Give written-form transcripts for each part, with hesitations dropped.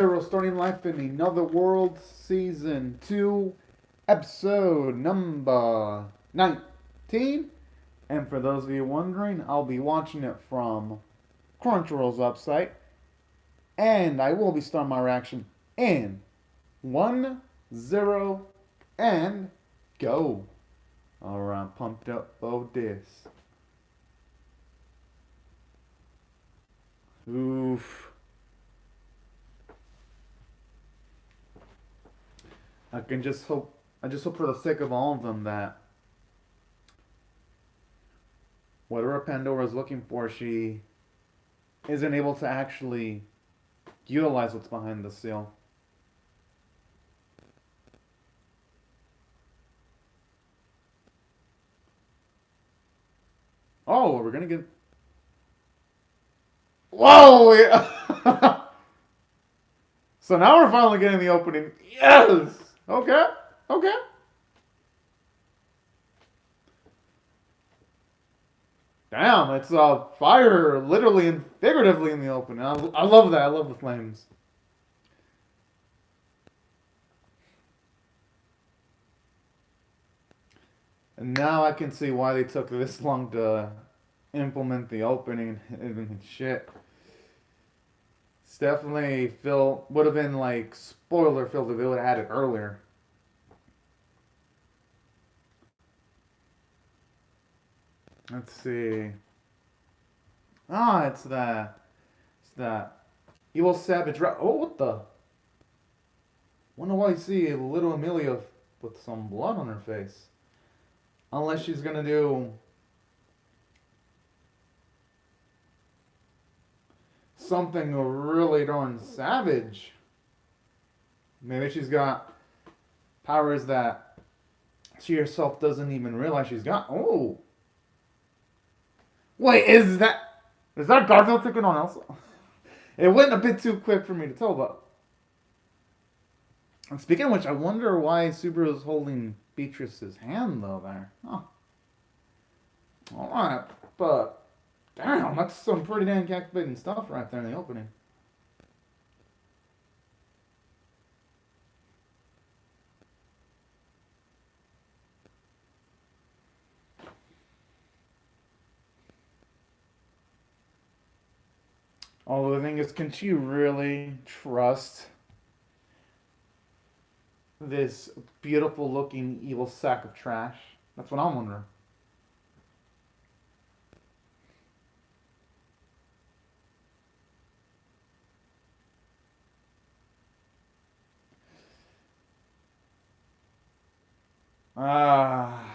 Starting Life in Another World, Season 2, Episode number 19. And for those of you wondering, I'll be watching it from Crunchyroll's website. And I will be starting my reaction in 1, 0, and go. Alright, pumped up for this. Oof. I just hope for the sake of all of them that whatever Pandora is looking for, she isn't able to actually utilize what's behind the seal. Oh, we're gonna get. Whoa! So now we're finally getting the opening. Yes! Okay, okay. Damn, it's fire literally and figuratively in the opening. I love that. I love the flames. And now I can see why they took this long to implement the opening and shit. It's definitely would have been like spoiler filled if they would have had it earlier. Let's see. Ah, it's that evil savage. Oh, what the? Wonder why I see little Amelia with some blood on her face. Unless she's gonna do something really darn savage. Maybe she's got powers that she herself doesn't even realize she's got. Oh, wait, is that Garfield picking on Elsa? It went a bit too quick for me to tell, but. And speaking of which, I wonder why Subaru is holding Beatrice's hand though there. Huh. Alright, but damn, that's some pretty damn captivating stuff right there in the opening. Although the thing is, can she really trust this beautiful looking evil sack of trash? That's what I'm wondering. Ah.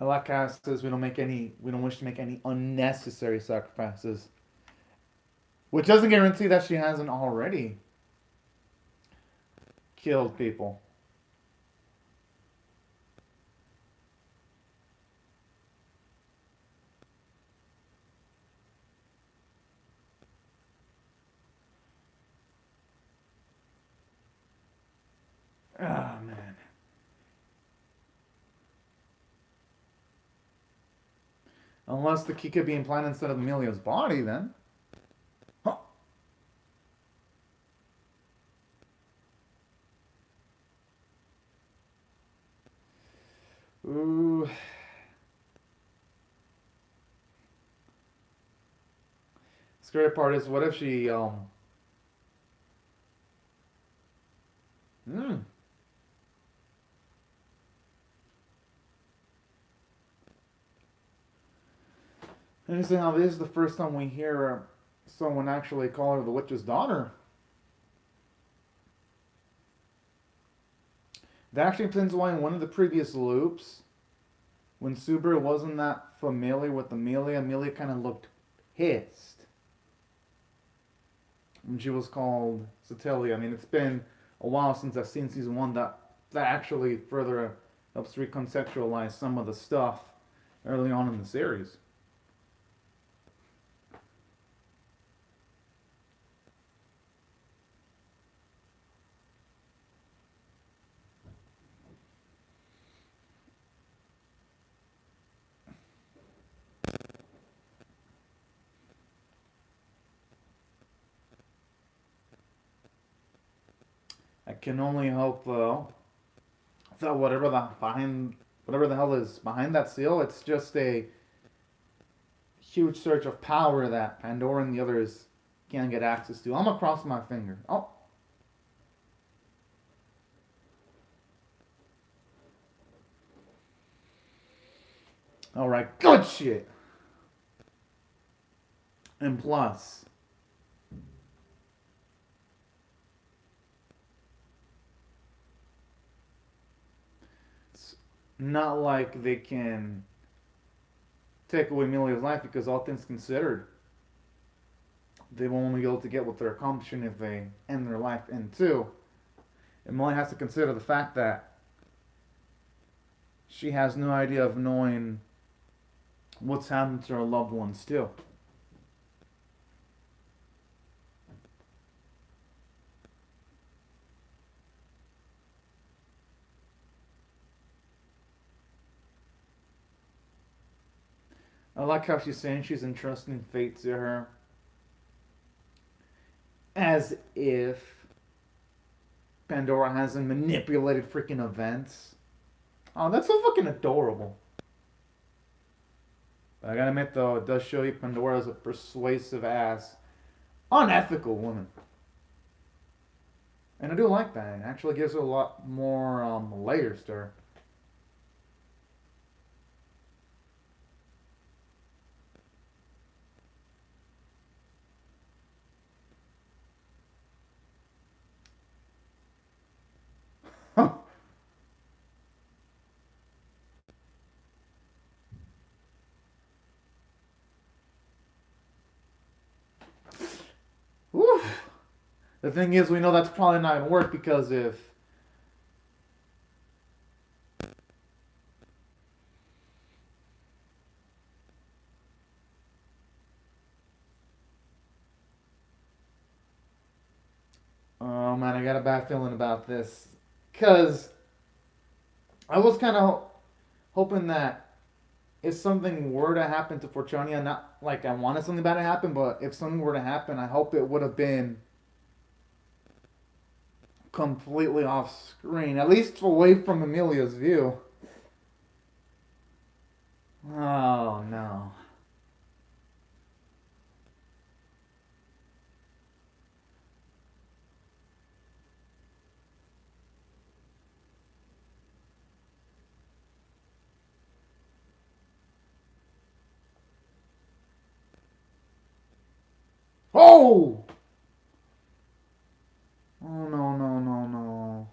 I like how it says we don't wish to make any unnecessary sacrifices. Which doesn't guarantee that she hasn't already killed people. Ah, man. Unless the key could be implanted instead of Amelia's body, then. Huh. Ooh. Scary part is, what if she, Hmm. Interesting how this is the first time we hear someone actually call her the witch's daughter. That actually explains why in one of the previous loops, when Subaru wasn't that familiar with Amelia, Amelia kind of looked pissed. When she was called Satellia. I mean, it's been a while since I've seen season one that actually further helps reconceptualize some of the stuff early on in the series. I can only hope though that whatever the hell is behind that seal, it's just a huge surge of power that Pandora and the others can't get access to. I'm gonna cross my finger. Oh, all right, good shit. And plus, it's not like they can take away Amelia's life because all things considered, they won't be able to get what they're accomplishing if they end their life. And two, Amelia has to consider the fact that she has no idea of knowing what's happened to her loved ones too. I like how she's saying she's entrusting fate to her, as if Pandora hasn't manipulated freaking events. Oh, that's so fucking adorable. But I gotta admit though, it does show you Pandora is a persuasive ass, unethical woman. And I do like that. It actually gives her a lot more layers to her. Oof. The thing is, we know that's probably not gonna work because if oh man, I got a bad feeling about this. Cause I was kind of hoping that if something were to happen to Fortunia, not like I wanted something bad to happen, but if something were to happen, I hope it would have been completely off screen, at least away from Amelia's view. Oh no. Oh! Oh no, no, no, no.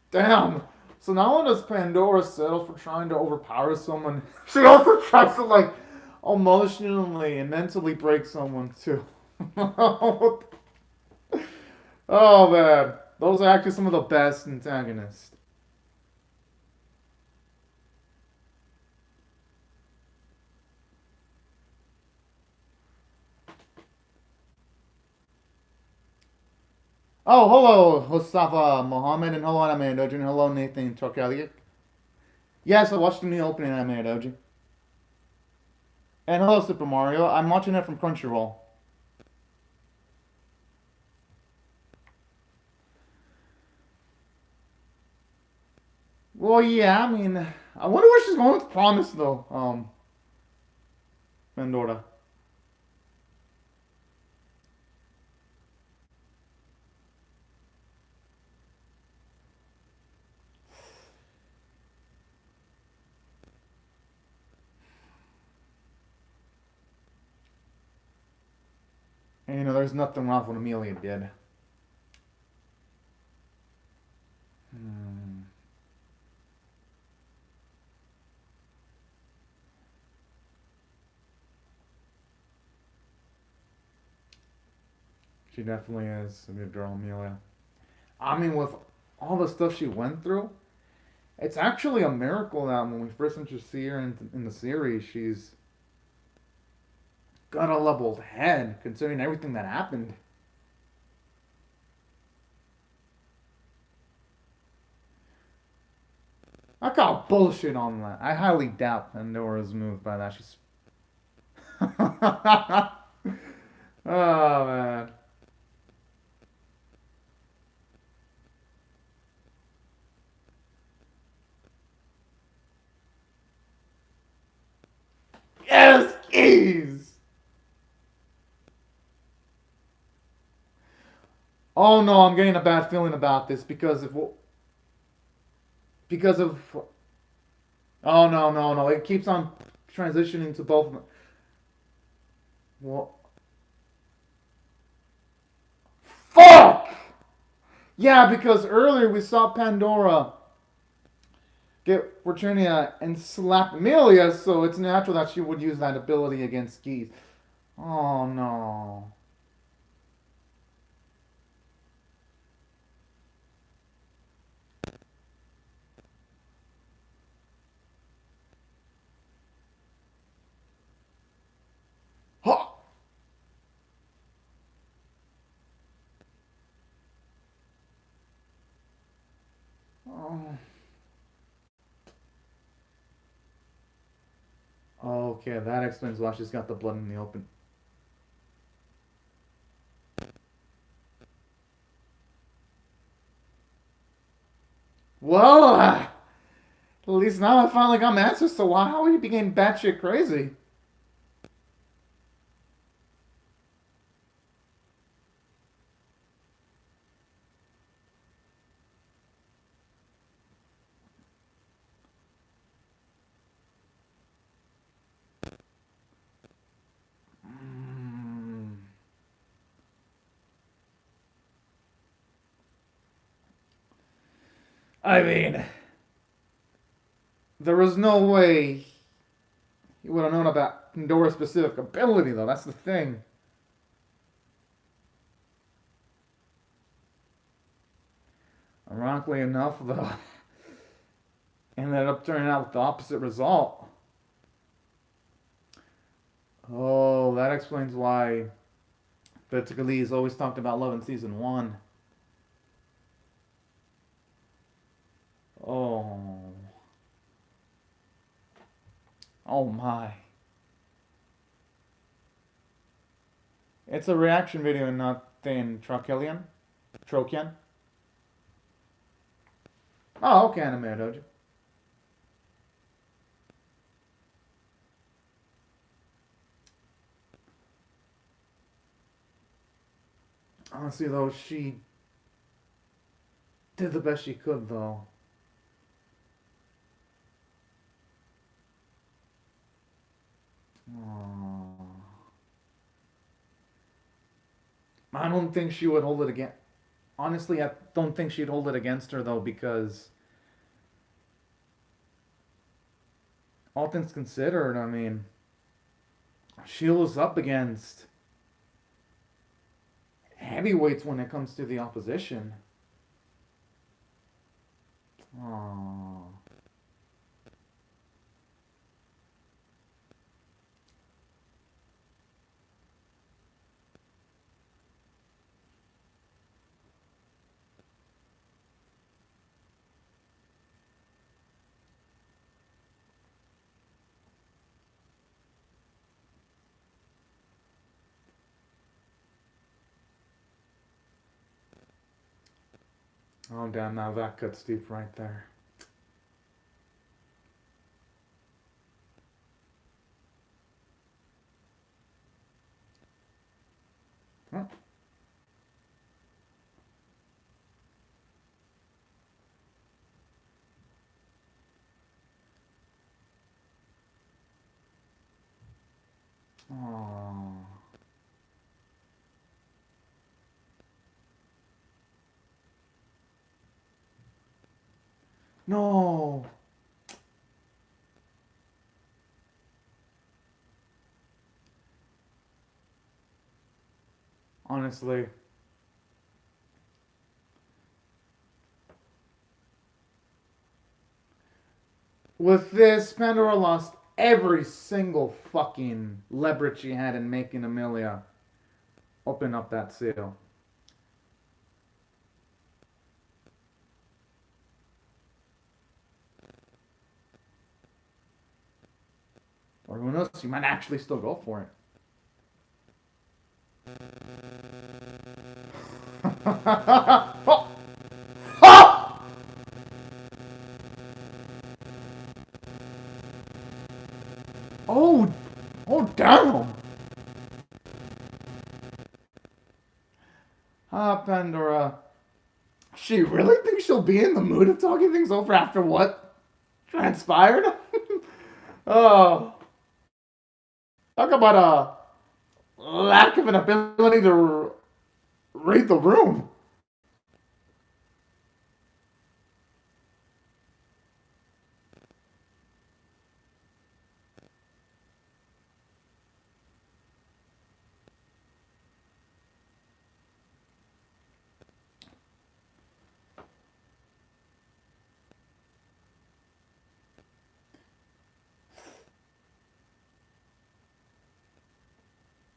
Damn! So not only does Pandora settle for trying to overpower someone, she also tries to like emotionally and mentally break someone too. Oh man. Those are actually some of the best antagonists. Oh, hello, Mustafa Mohammed, and hello, Anime Doji, and hello, Nathan Tokaliak. Yes, I watched the new opening Anime Doji. And hello, Super Mario. I'm watching it from Crunchyroll. Well, yeah, I mean, I wonder where she's going with Promise, though, Pandora. And, you know, there's nothing wrong with what Amelia did. Hmm. She definitely is a good girl, Amelia. I mean, with all the stuff she went through, it's actually a miracle that when we first introduced her in the series, she's got a leveled head considering everything that happened. I call bullshit on that. I highly doubt Pandora's moved by that. She's. Oh, man. Yes, keys! Oh no, I'm getting a bad feeling about this because of oh no, no, no. It keeps on transitioning to both of them. Well, fuck! Yeah, because earlier we saw Pandora get Fortunia and slap Amelia, so it's natural that she would use that ability against Geese. Oh no. Huh. Oh. Okay, that explains why she's got the blood in the open. Well, at least now I finally got my answers to why how he became batshit crazy. Mm. I mean, there was no way he would have known about Pandora's specific ability, though. That's the thing. Ironically enough, though, ended up turning out with the opposite result. Oh, that explains why Betigali's always talked about love in season one. Oh. Oh my. It's a reaction video, not in Trokelian. Trokian. Oh, okay, anime dojo. Honestly, though, she did the best she could, though. Oh. I don't think she would hold it again. Honestly, I don't think she'd hold it against her, though, because all things considered, I mean, she was up against heavyweights when it comes to the opposition. Oh. Oh, damn, now that cuts deep right there. Huh? Oh. No. Honestly. With this, Pandora lost every single fucking leverage she had in making Amelia open up that seal. Or who knows, she might actually still go for it. Oh! Oh! Oh! Oh, damn! Pandora. She really thinks she'll be in the mood of talking things over after what transpired? Oh, talk about a lack of an ability to read the room.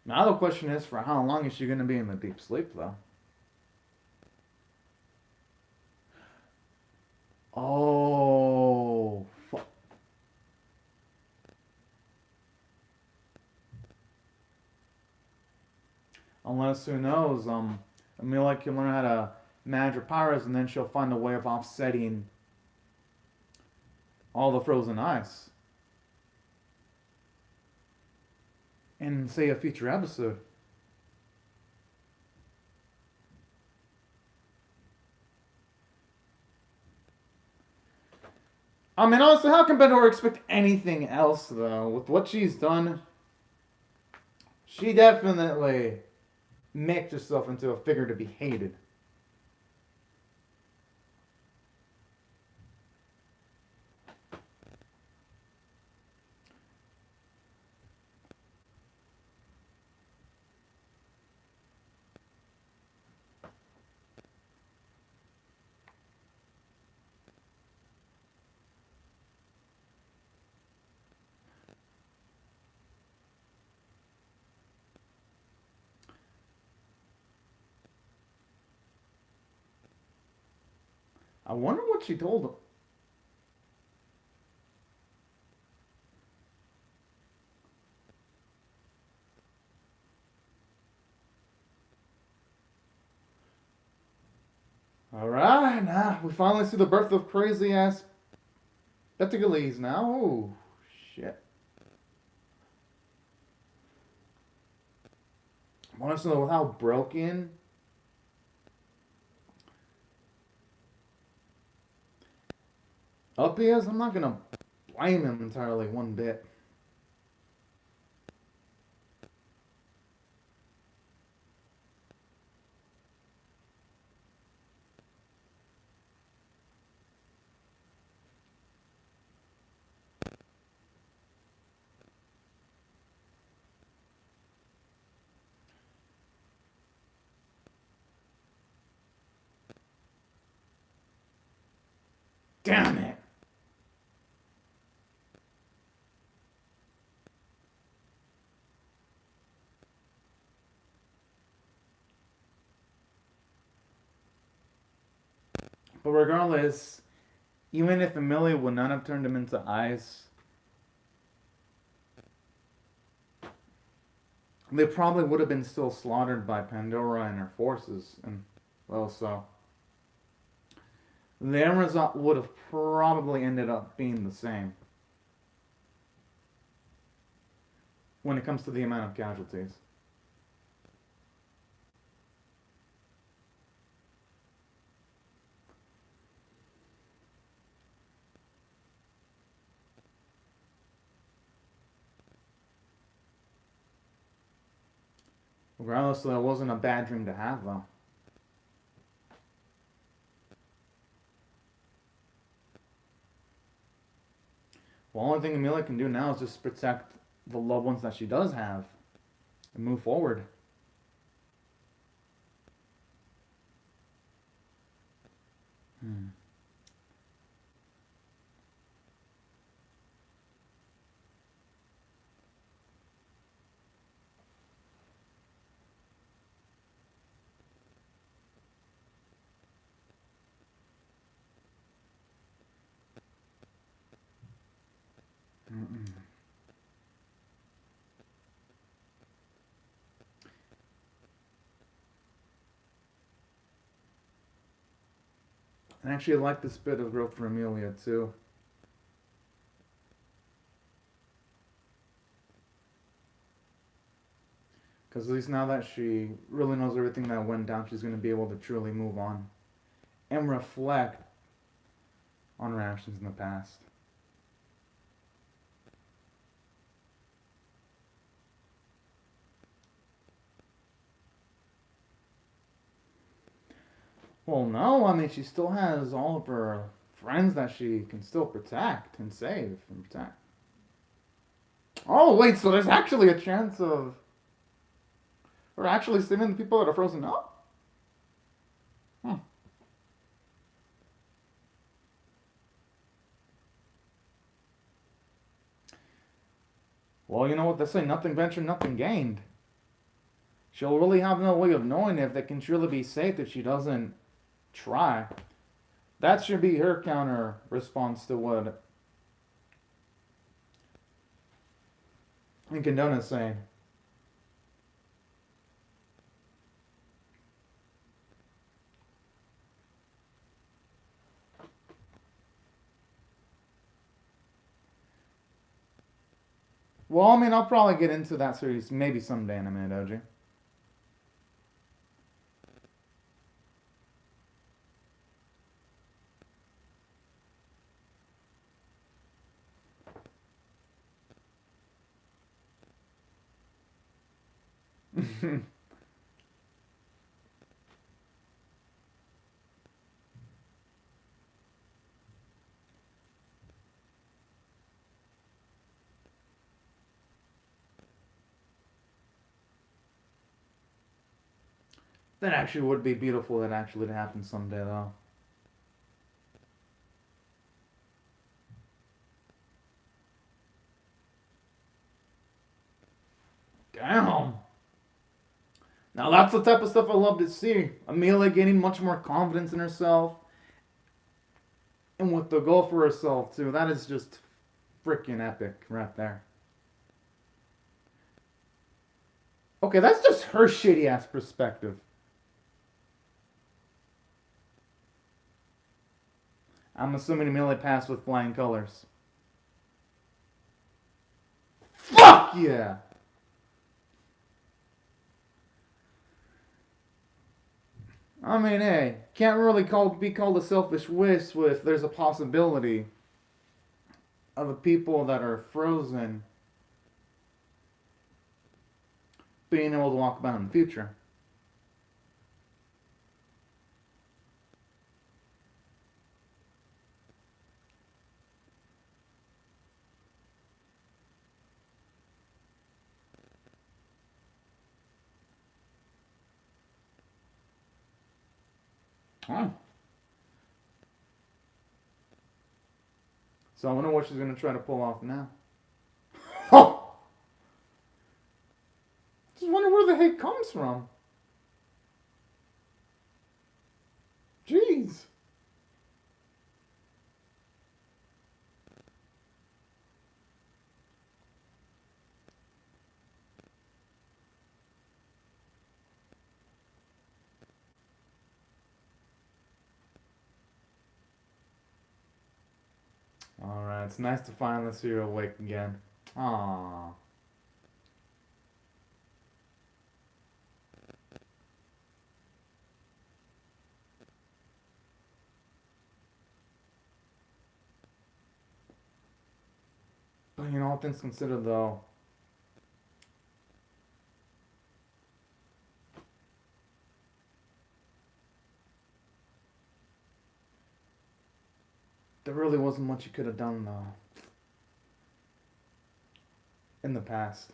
Now the question is, for how long is she going to be in the deep sleep, though? Oh, unless who knows? Amelia can learn how to manage her powers, and then she'll find a way of offsetting all the frozen ice in, say, a future episode. I mean, honestly, how can Pandora expect anything else, though? With what she's done, she definitely makes herself into a figure to be hated. I wonder what she told him. Alright, now we finally see the birth of crazy ass Betigales now. Oh, shit. Honestly, with how broken up he is, I'm not gonna blame him entirely one bit. Damn it! But regardless, even if Amelia would not have turned him into ice, they probably would have been still slaughtered by Pandora and her forces. And, well, so. The end result would have probably ended up being the same when it comes to the amount of casualties. Regardless, that wasn't a bad dream to have, though. Well, only thing Amelia can do now is just protect the loved ones that she does have and move forward. Hmm. And actually, I like this bit of growth for Amelia too. Because at least now that she really knows everything that went down, she's going to be able to truly move on and reflect on her actions in the past. Well, no, I mean, she still has all of her friends that she can still protect and save and protect. Oh, wait, so there's actually a chance of her actually saving the people that are frozen up? Hmm. Well, you know what they say, nothing ventured, nothing gained. She'll really have no way of knowing if they can truly be safe if she doesn't try. That should be her counter response to what Incandona's saying. Well, I mean, I'll probably get into that series maybe someday in a minute, OG. That actually would be beautiful. That actually to happen someday, though. Damn. Now that's the type of stuff I love to see. Amelia gaining much more confidence in herself, and with the goal for herself too. That is just freaking epic right there. Okay, that's just her shitty ass perspective. I'm assuming Amelia passed with flying colors. Fuck yeah! I mean, hey, can't really be called a selfish wish with there's a possibility of the people that are frozen being able to walk about in the future. Oh. So I wonder what she's gonna try to pull off now. Oh! Just wonder where the hate comes from. Jeez. Alright, it's nice to finally see her awake again. Aww. But you know, all things considered though, there really wasn't much you could have done though. In the past.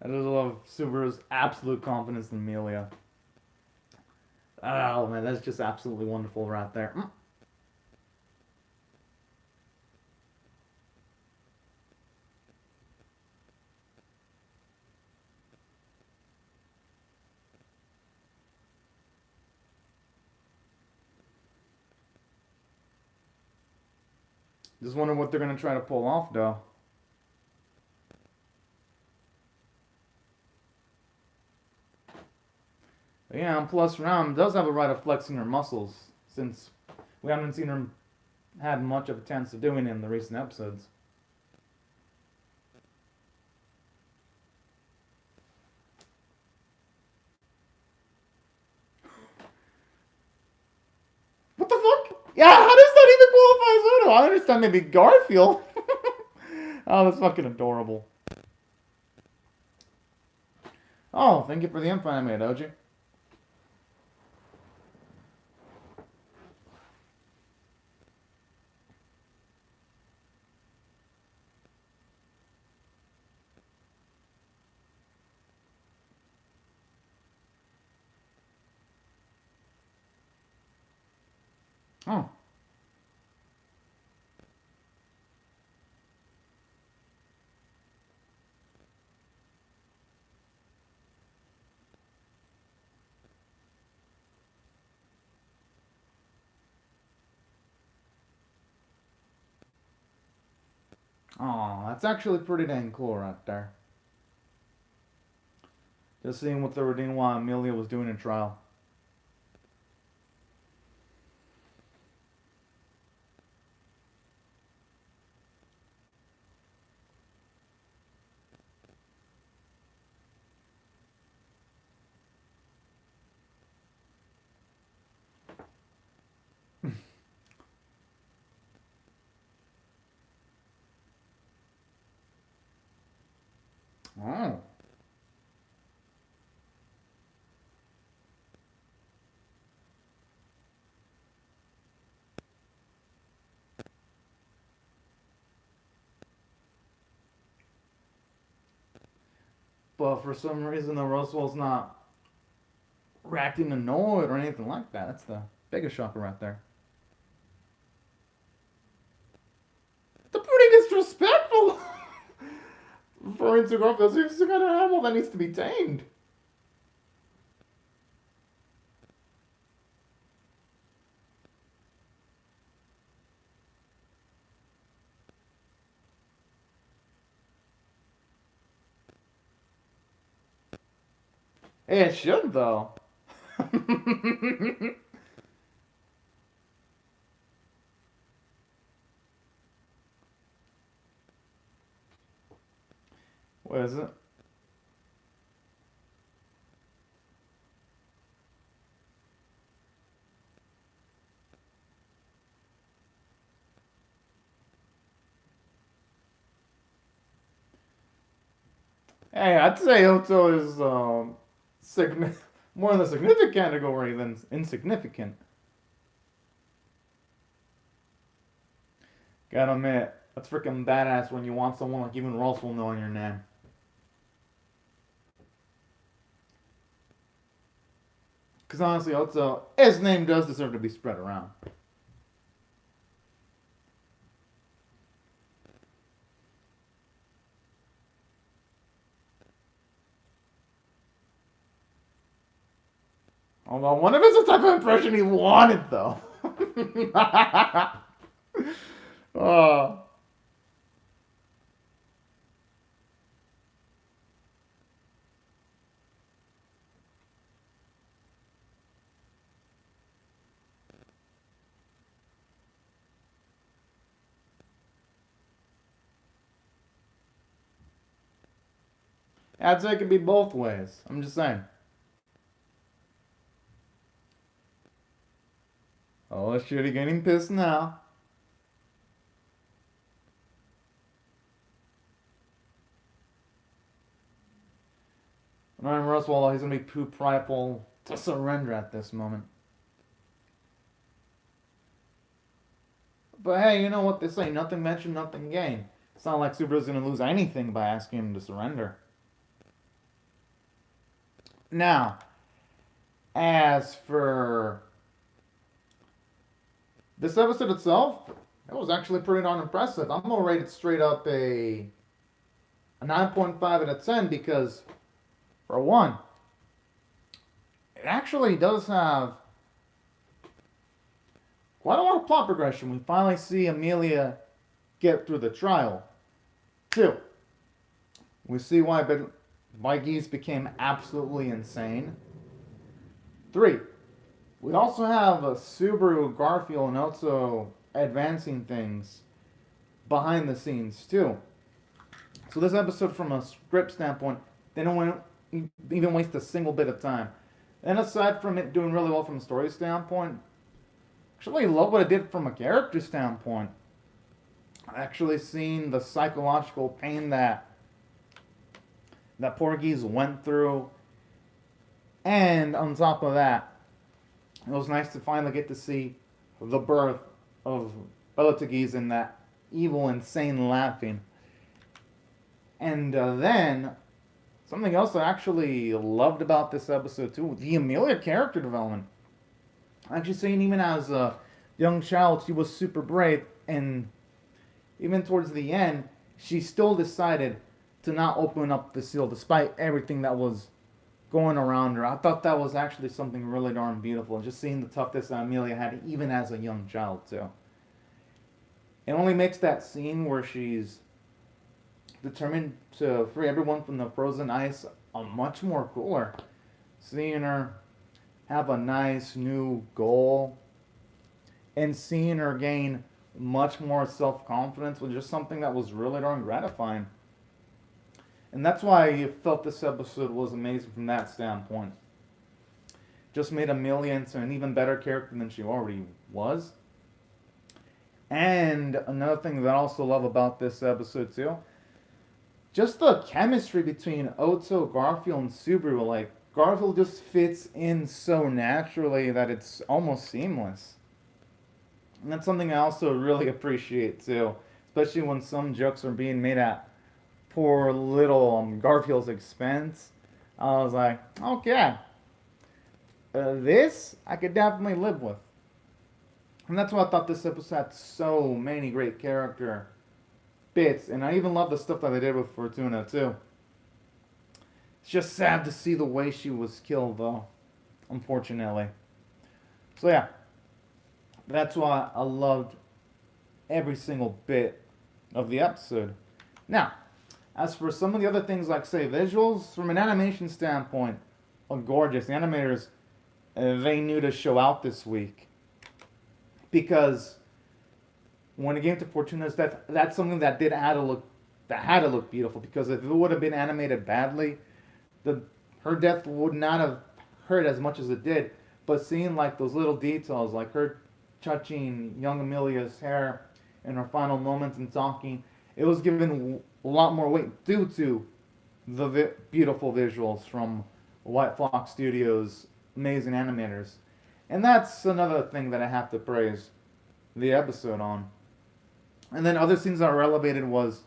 I just love Subaru's absolute confidence in Amelia. Oh man, that's just absolutely wonderful right there. Just wonder what they're gonna try to pull off, though. But yeah, and plus Ram does have a right of flexing her muscles, since we haven't seen her had much of a chance of doing it in the recent episodes. What the fuck? Yeah, how does that even qualify as Odo? I understand maybe Garfield. Oh, that's fucking adorable. Oh, thank you for the info I made, Oji. Oh. Oh, that's actually pretty dang cool right there. Just seeing what they were doing while Amelia was doing a trial. Oh. But for some reason, the Roswell's not reacting annoyed or anything like that. That's the biggest shocker right there. It's pretty disrespectful. Referring to Garfield as some kind of animal that needs to be tamed. It should, though. What is it? Hey, I'd say Oto is more in the significant category than insignificant. Gotta admit, that's freaking badass when you want someone like even Roswell knowing your name. Because honestly, Oto, his name does deserve to be spread around. Although one of it's the type of impression he wanted, though. Oh. I'd say it could be both ways. I'm just saying. Oh shit, he getting pissed now. Ryan Roswell, he's gonna be too prideful to surrender at this moment. But hey, you know what they say, nothing ventured, nothing gained. It's not like Subaru's gonna lose anything by asking him to surrender. Now, as for this episode itself, it was actually pretty darn impressive. I'm gonna rate it straight up a 9.5 out of 10 because, for one, it actually does have quite a lot of plot progression. We finally see Amelia get through the trial. 2, we see why Geese became absolutely insane. 3, we also have Subaru, Garfield, and also advancing things behind the scenes too. So this episode, from a script standpoint, they don't even waste a single bit of time. And aside from it doing really well from a story standpoint, actually love what it did from a character standpoint. Actually seeing the psychological pain that Porgy's went through, and on top of that, it was nice to finally get to see the birth of Belateguise and that evil, insane laughing. And then, something else I actually loved about this episode too, the Amelia character development. Actually seeing even as a young child, she was super brave, and even towards the end, she still decided to not open up the seal despite everything that was going around her. I thought that was actually something really darn beautiful. Just seeing the toughness that Amelia had even as a young child too. It only makes that scene where she's determined to free everyone from the frozen ice a much more cooler. Seeing her have a nice new goal and seeing her gain much more self-confidence was just something that was really darn gratifying. And that's why I felt this episode was amazing from that standpoint. Just made Amelia into an even better character than she already was. And another thing that I also love about this episode too, just the chemistry between Otto, Garfield, and Subaru. Like, Garfield just fits in so naturally that it's almost seamless. And that's something I also really appreciate too, especially when some jokes are being made at poor little Garfield's expense. I was like, okay, this I could definitely live with. And that's why I thought this episode had so many great character bits, and I even love the stuff that they did with Fortuna too. It's just sad to see the way she was killed though, unfortunately. So yeah, that's why I loved every single bit of the episode. Now, as for some of the other things like, say, visuals, from an animation standpoint, are gorgeous. The animators, they knew to show out this week. Because when it came to Fortuna's death, that's something that had to look beautiful. Because if it would have been animated badly, her death would not have hurt as much as it did. But seeing like those little details, like her touching young Amelia's hair in her final moments and talking, it was given a lot more weight due to the beautiful visuals from White Fox Studios' amazing animators. And that's another thing that I have to praise the episode on. And then other things that were elevated was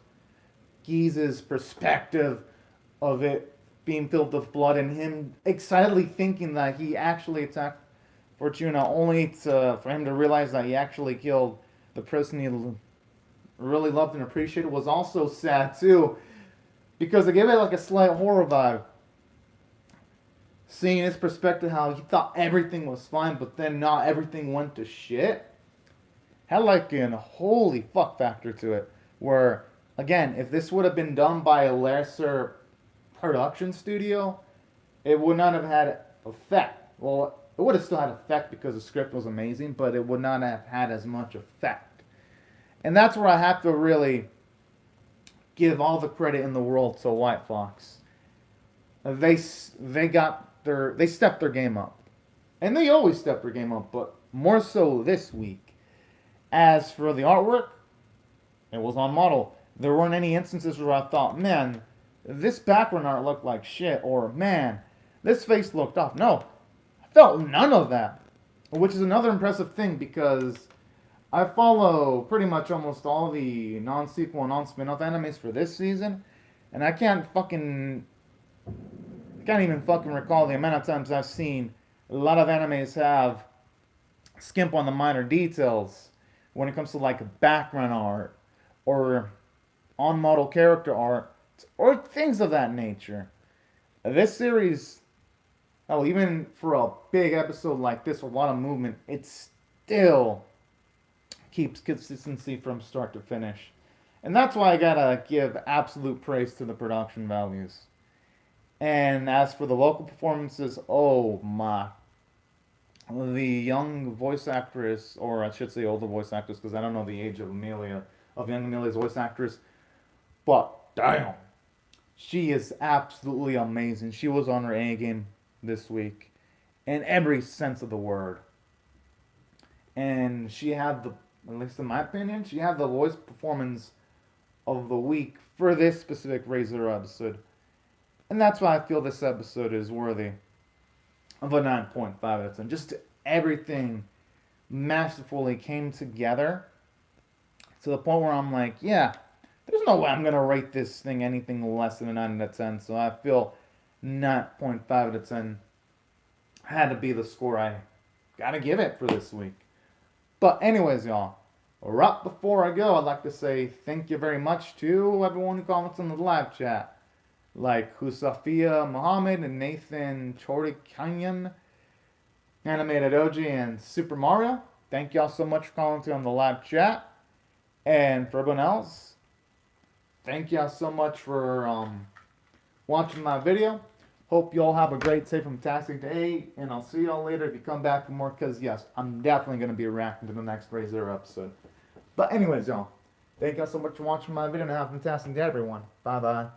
Geese's perspective of it being filled with blood and him excitedly thinking that he actually attacked Fortuna, only for him to realize that he actually killed the person he really loved and appreciated. Was also sad too, because it gave it like a slight horror vibe. Seeing his perspective, how he thought everything was fine, but then not everything went to shit, had like an holy fuck factor to it. Where, again, if this would have been done by a lesser production studio, it would not have had effect. Well, it would have still had effect because the script was amazing, but it would not have had as much effect. And that's where I have to really give all the credit in the world to White Fox. They stepped their game up, and they always step their game up, but more so this week. As for the artwork, it was on model. There weren't any instances where I thought, man, this background art looked like shit, or man, this face looked off. No, I felt none of that, which is another impressive thing because I follow pretty much almost all the non-sequel, non-spin-off animes for this season, and I can't even fucking recall the amount of times I've seen a lot of animes have skimp on the minor details when it comes to like background art or on-model character art or things of that nature. This series, even for a big episode like this, a lot of movement, it still keeps consistency from start to finish. And that's why I gotta give absolute praise to the production values. And as for the local performances, oh my. The young voice actress, or I should say older voice actress, because I don't know the age of Amelia, of young Amelia's voice actress, but damn, she is absolutely amazing. She was on her A game this week, in every sense of the word. And she had the, at least in my opinion, she had the voice performance of the week for this specific Razor episode. And that's why I feel this episode is worthy of a 9.5 out of 10. Just everything masterfully came together to the point where I'm like, yeah, there's no way I'm going to rate this thing anything less than a 9 out of 10. So I feel 9.5 out of 10 had to be the score I got to give it for this week. But anyways, y'all, right before I go, I'd like to say thank you very much to everyone who comments on the live chat. Like Husafia Muhammad and Nathan Chorikanyan, Animated OG, and Super Mario. Thank y'all so much for commenting on the live chat. And for everyone else, thank y'all so much for watching my video. Hope y'all have a great, safe, and fantastic day. And I'll see y'all later if you come back for more. Because, yes, I'm definitely going to be reacting to the next Razor episode. But anyways, y'all, thank y'all so much for watching my video. And have a fantastic day, everyone. Bye-bye.